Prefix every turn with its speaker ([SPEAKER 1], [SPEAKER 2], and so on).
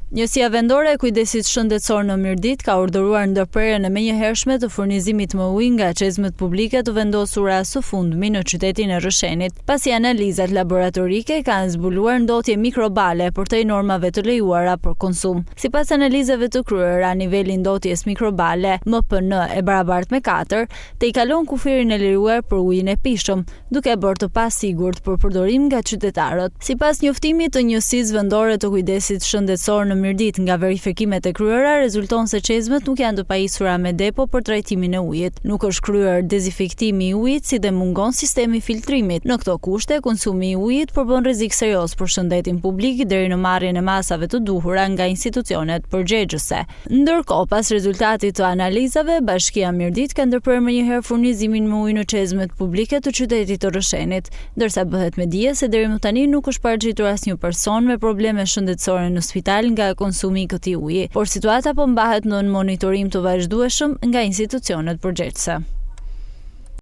[SPEAKER 1] Njësia vendore e kujdesit shëndetësor në Mirdit ka urdhëruar ndërprerjen e menjëhershme të furnizimit me ujë nga çezmet publike të vendosura së fundmi në qytetin e Rrëshenit, pasi analizat laboratorike kanë zbuluar ndotje mikrobale përtej normave të lejuara për konsum. Sipas analizave të kryera, niveli ndotjes mikrobale MPN e barabartë me 4 te i kalon kufirin e lejuar për ujin e pishëm, duke bërë të pasigurt për përdorim nga qytetarët. Sipas njoftimit të njësisë vendore të kujdesit shëndetësor në Mirdit, nga verifikimet e kryera rezulton se çezmet nuk janë të pajisura me depo për trajtimin e ujit. Nuk është kryer dezinfektimi i ujit, si dhe mungon sistemi filtrimit. Në këto kushte, konsumi i ujit përbën rrezik serioz për shëndetin publik deri në marrjen e masave të duhura nga institucionet përgjegjëse. Ndërkohë, pas rezultatit të analizave, Bashkia Mirdit ka ndërprerë menjëherë furnizimin me ujë në çezmet publike të qytetit të Rrëshenit, ndërsa bëhet me dije se deri më tani nuk është paraqiten asnjë person me probleme shëndetësore në spital nga konsumi i këtij uji, por situata po mbahet nën monitorim të vazhdueshëm nga institucionet përgjegjëse.